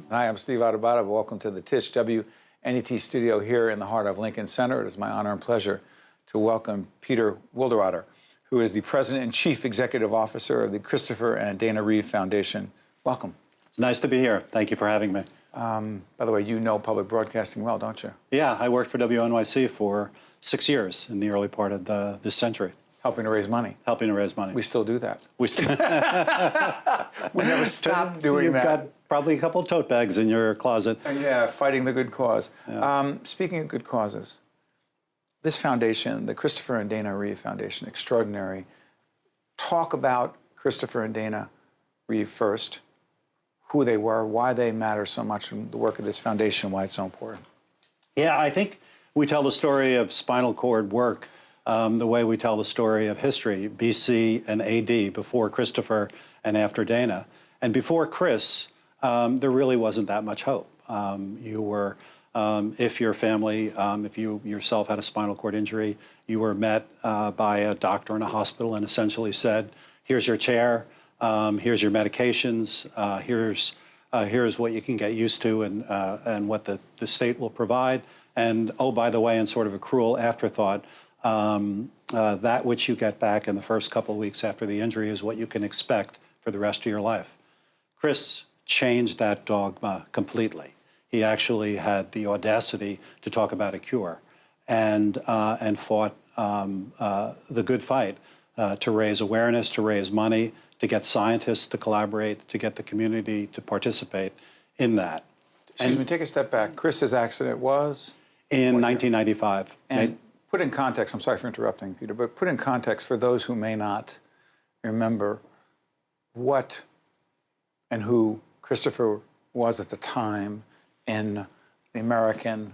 Hi, I'm Steve Adubato. Welcome to the Tisch WNET studio here in the heart of Lincoln Center. It is my honor and pleasure to welcome Peter Wilderotter, who is the President and Chief Executive Officer of the Christopher and Dana Reeve Foundation. Welcome. It's nice to be here. Thank you for having me. By the way, you know public broadcasting well, don't you? Yeah, I worked for WNYC for 6 years in the early part of this century. Helping to raise money. Helping to raise money. We still do that. We still We never stop doing that. You've got probably a couple of tote bags in your closet. Yeah, fighting the good cause. Yeah. Speaking of good causes, this foundation, the Christopher and Dana Reeve Foundation, extraordinary. Talk about Christopher and Dana Reeve first, who they were, why they matter so much in the work of this foundation, why it's so important. Yeah, I think we tell the story of spinal cord work the way we tell the story of history, BC and AD, before Christopher and after Dana. And before Chris, there really wasn't that much hope. If your family, if you yourself had a spinal cord injury, you were met by a doctor in a hospital and essentially said, here's your chair, here's your medications, here's what you can get used to and what the state will provide. And oh, by the way, in sort of a cruel afterthought, that which you get back in the first couple of weeks after the injury is what you can expect for the rest of your life. Chris changed that dogma completely. He actually had the audacity to talk about a cure and fought the good fight to raise awareness, to raise money, to get scientists to collaborate, to get the community to participate in that. Excuse me, take a step back. Chris's accident was? In 1995. And put in context, I'm sorry for interrupting, Peter, but put in context for those who may not remember what and who Christopher was at the time in the American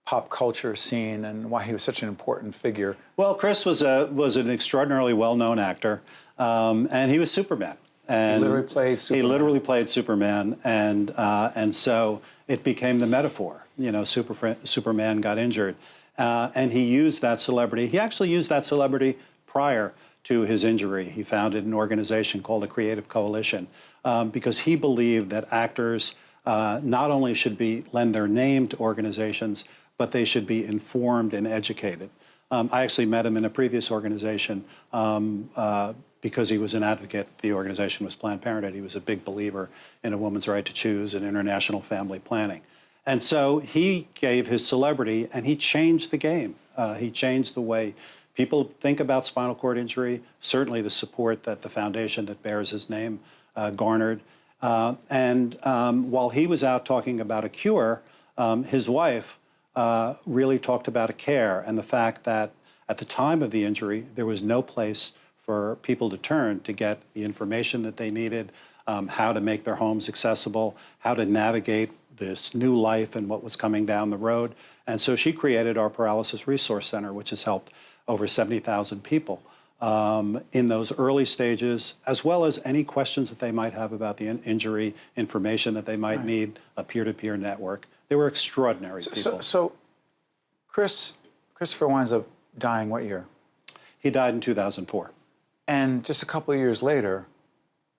pop culture scene and why he was such an important figure. Well, Chris was an extraordinarily well-known actor, and he was Superman. And he literally played Superman. He literally played Superman, and so it became the metaphor. You know, Superman got injured, and he used that celebrity. He actually used that celebrity prior to his injury. He founded an organization called the Creative Coalition because he believed that actors not only should lend their name to organizations, but they should be informed and educated. I actually met him in a previous organization because he was an advocate. The organization was Planned Parenthood. He was a big believer in a woman's right to choose and international family planning. And so he gave his celebrity, and he changed the game. He changed the way people think about spinal cord injury, certainly the support that the foundation that bears his name garnered. While he was out talking about a cure, his wife really talked about a care and the fact that at the time of the injury, there was no place for people to turn to get the information that they needed, how to make their homes accessible, how to navigate this new life and what was coming down the road. And so she created our Paralysis Resource Center, which has helped over 70,000 people in those early stages, as well as any questions that they might have about the injury, information that they might need, a peer-to-peer network. They were extraordinary people. So Christopher winds up dying what year? He died in 2004. And just a couple of years later,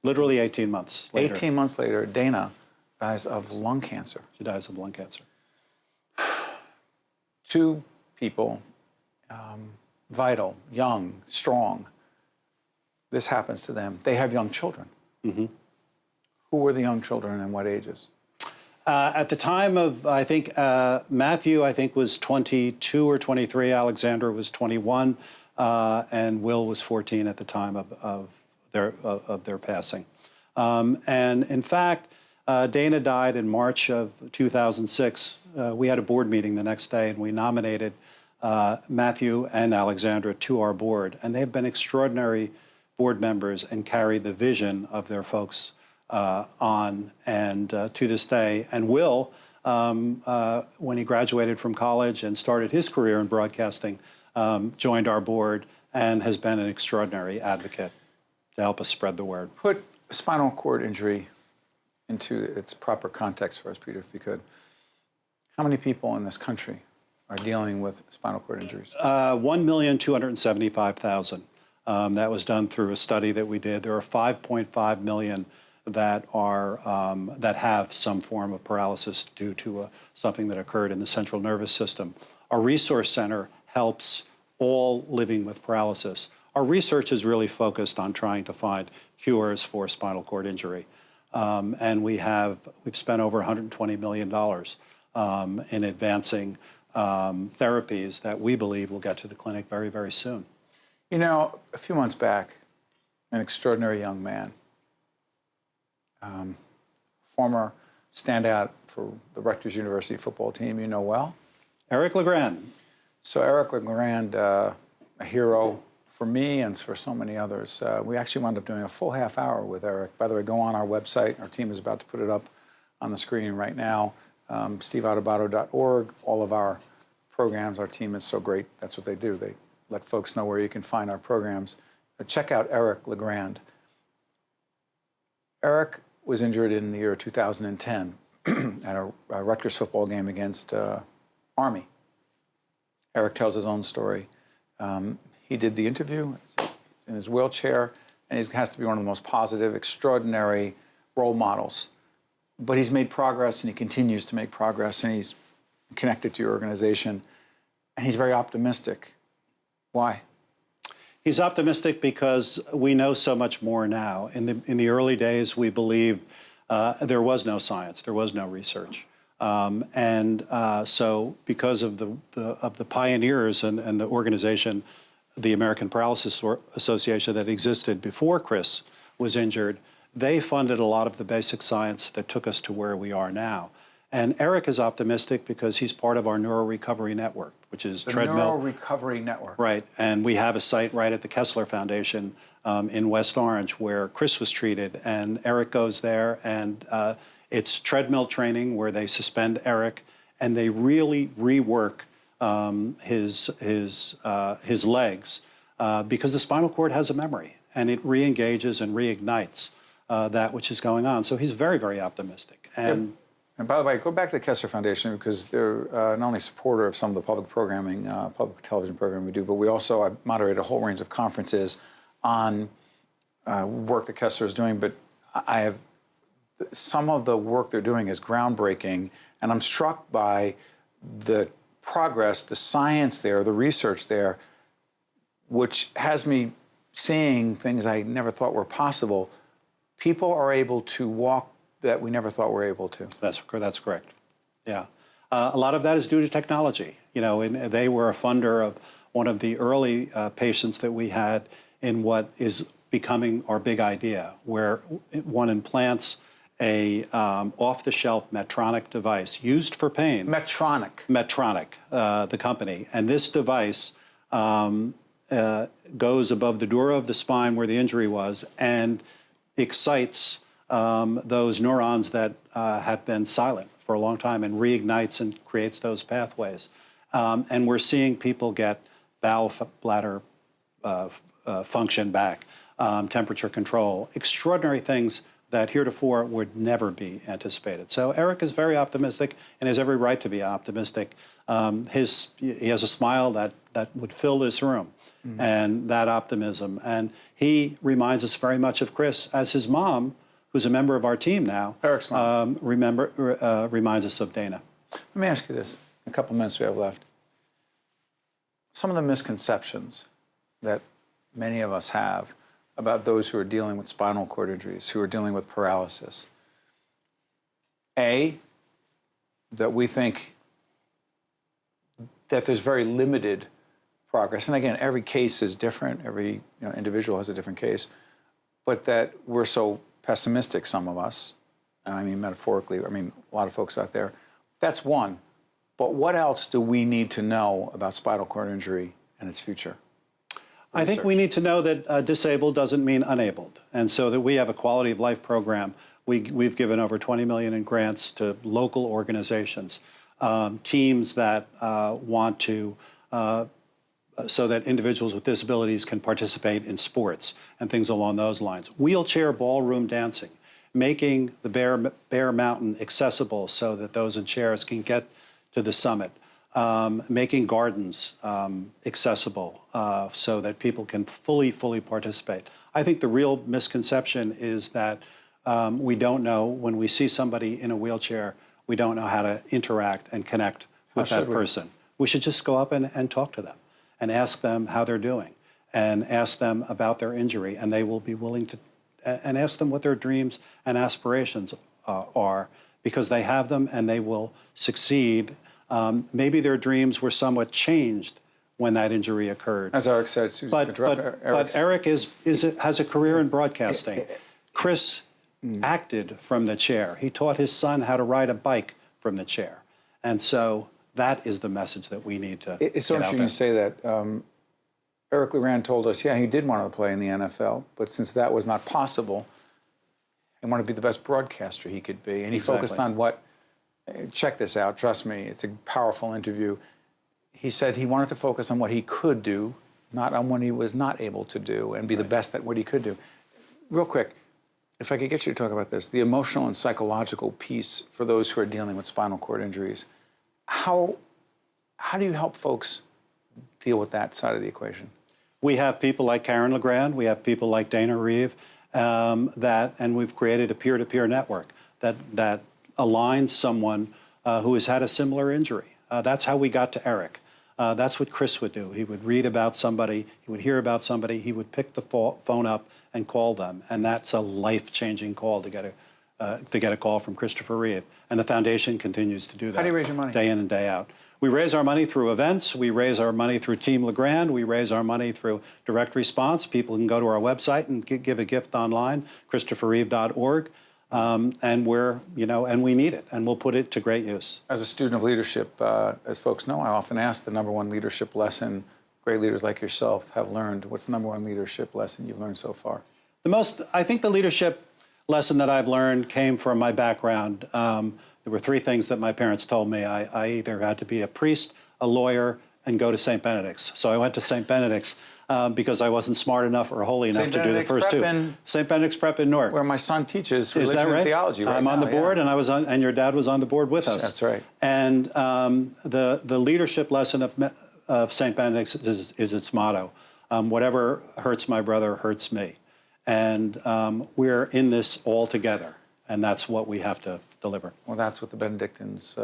literally 18 months later. 18 months later, Dana dies of lung cancer. She dies of lung cancer. Two people, vital, young, strong. This happens to them. They have young children. Mm-hmm. Who were the young children and what ages? At the time of, I think, Matthew, I think, was 22 or 23. Alexandra was 21. And Will was 14 at the time of their passing. And in fact, Dana died in March of 2006. We had a board meeting the next day, and we nominated Matthew and Alexandra to our board. And they've been extraordinary board members and carried the vision of their folks on and to this day. And Will, when he graduated from college and started his career in broadcasting, joined our board and has been an extraordinary advocate to help us spread the word. Put spinal cord injury into its proper context for us, Peter, if you could. How many people in this country are dealing with spinal cord injuries? 1,275,000. That was done through a study that we did. There are 5.5 million that are that have some form of paralysis due to something that occurred in the central nervous system. Our resource center helps all living with paralysis. Our research is really focused on trying to find cures for spinal cord injury. And we've spent over $120 million in advancing therapies that we believe will get to the clinic very, very soon. You know, a few months back, an extraordinary young man, former standout for the Rutgers University football team you know well. Eric Legrand. So Eric Legrand, a hero for me and for so many others. We actually wound up doing a full half hour with Eric. By the way, go on our website. Our team is about to put it up on the screen right now. SteveAutobato.org. All of our programs, our team is so great. That's what they do. They let folks know where you can find our programs. Check out Eric Legrand. Eric was injured in the year 2010 at a Rutgers football game against Army. Eric tells his own story. He did the interview in his wheelchair, and he has to be one of the most positive, extraordinary role models. But he's made progress, and he continues to make progress, and he's connected to your organization, and he's very optimistic. Why? He's optimistic because we know so much more now. In the early days, we believed there was no science, there was no research. So because of the pioneers and the organization, the American Paralysis Association that existed before Chris was injured, they funded a lot of the basic science that took us to where we are now. And Eric is optimistic because he's part of our Neuro Recovery Network, which is treadmill. Neuro Recovery Network. Right, and we have a site right at the Kessler Foundation in West Orange where Chris was treated, and Eric goes there, and it's treadmill training where they suspend Eric, and they really rework his legs because the spinal cord has a memory, and it re-engages and reignites that which is going on. So he's very, very optimistic. And by the way, go back to the Kessler Foundation because they're not only a supporter of some of the public programming, public television programming we do, but we also I moderate a whole range of conferences on work that Kessler is doing. But I have some of the work they're doing is groundbreaking, and I'm struck by the progress, the science there, the research there, which has me seeing things I never thought were possible. People are able to walk that we never thought were able to. That's correct. Yeah. A lot of that is due to technology. You know, and they were a funder of one of the early patients that we had in what is becoming our big idea, where one implants a off-the-shelf Medtronic device used for pain. Medtronic, the company. And this device goes above the dura of the spine where the injury was and excites those neurons that have been silent for a long time and reignites and creates those pathways. And we're seeing people get bowel, bladder function back, temperature control, extraordinary things that heretofore would never be anticipated. So Eric is very optimistic and has every right to be optimistic. He has a smile that would fill this room, and that optimism. And he reminds us very much of Chris, as his mom, who's a member of our team now, Eric's mom. Reminds us of Dana. Let me ask you this, a couple minutes we have left. Some of the misconceptions that many of us have about those who are dealing with spinal cord injuries, who are dealing with paralysis. A, that we think that there's very limited progress. And again, every case is different. Every individual has a different case. But that we're so pessimistic, some of us, and I mean metaphorically, I mean a lot of folks out there. That's one. But what else do we need to know about spinal cord injury and its future? I think we need to know that disabled doesn't mean unabled, and so that we have a quality of life program. We've given over $20 million in grants to local organizations, teams that want to, so that individuals with disabilities can participate in sports and things along those lines. Wheelchair ballroom dancing, making the Bear Mountain accessible so that those in chairs can get to the summit. Making gardens accessible so that people can fully participate. I think the real misconception is that we don't know, when we see somebody in a wheelchair, we don't know how to interact and connect with that person. We should just go up and talk to them and ask them how they're doing and ask them about their injury, and they will be willing to, and ask them what their dreams and aspirations are, because they have them and they will succeed. Maybe their dreams were somewhat changed when that injury occurred. As Eric said, Susan, but Eric has a career in broadcasting. Chris acted from the chair. He taught his son how to ride a bike from the chair. And so that is the message that we need to It's so interesting you say that. Eric Legrand told us, yeah, he did want to play in the NFL, but since that was not possible, he wanted to be the best broadcaster he could be. And he focused on what, check this out, trust me, it's a powerful interview. He said he wanted to focus on what he could do, not on what he was not able to do, and be the best at what he could do. Real quick, if I could get you to talk about this, the emotional and psychological piece for those who are dealing with spinal cord injuries. How do you help folks deal with that side of the equation? We have people like Karen Legrand, we have people like Dana Reeve, and we've created a peer-to-peer network that aligns someone who has had a similar injury. That's how we got to Eric. That's what Chris would do. He would read about somebody, he would hear about somebody, he would pick the phone up and call them, and that's a life-changing call to get a call from Christopher Reeve. And the foundation continues to do that. How do you raise your money? Day in and day out. We raise our money through events. We raise our money through Team Legrand. We raise our money through direct response. People can go to our website and give a gift online, ChristopherReeve.org. And we need it, and we'll put it to great use. As a student of leadership, as folks know, I often ask the number one leadership lesson great leaders like yourself have learned. What's the number one leadership lesson you've learned so far? I think the leadership lesson that I've learned came from my background. There were three things that my parents told me. I either had to be a priest, a lawyer, and go to St. Benedict's. So I went to St. Benedict's because I wasn't smart enough or holy enough to do the first two. St. Benedict's Prep in Newark, where my son teaches religion and theology. I'm on the board, and and your dad was on the board with us. That's right. And the leadership lesson of St. Benedict's is its motto: whatever hurts my brother hurts me, and we're in this all together, and that's what we have to deliver. Well, that's what the Benedictines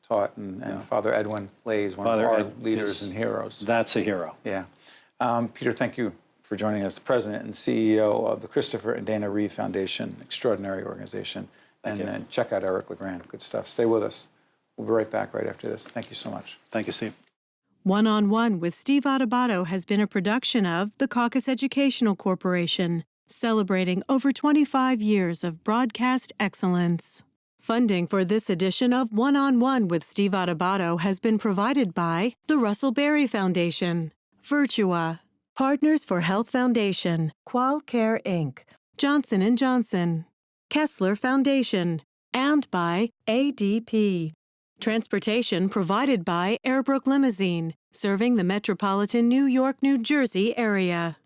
taught, and Father Edwin Lays, one of our leaders and heroes. That's a hero. Yeah. Peter, thank you for joining us, the president and CEO of the Christopher and Dana Reeve Foundation, extraordinary organization. And check out Eric Legrand. Good stuff. Stay with us. We'll be right back right after this. Thank you so much. Thank you, Steve. One-on-One with Steve Adubato has been a production of the Caucus Educational Corporation, celebrating over 25 years of broadcast excellence. Funding for this edition of One-on-One with Steve Adubato has been provided by the Russell Berry Foundation, Virtua, Partners for Health Foundation, Qualcare Inc., Johnson & Johnson, Kessler Foundation, and by ADP. Transportation provided by Airbrook Limousine, serving the metropolitan New York, New Jersey area.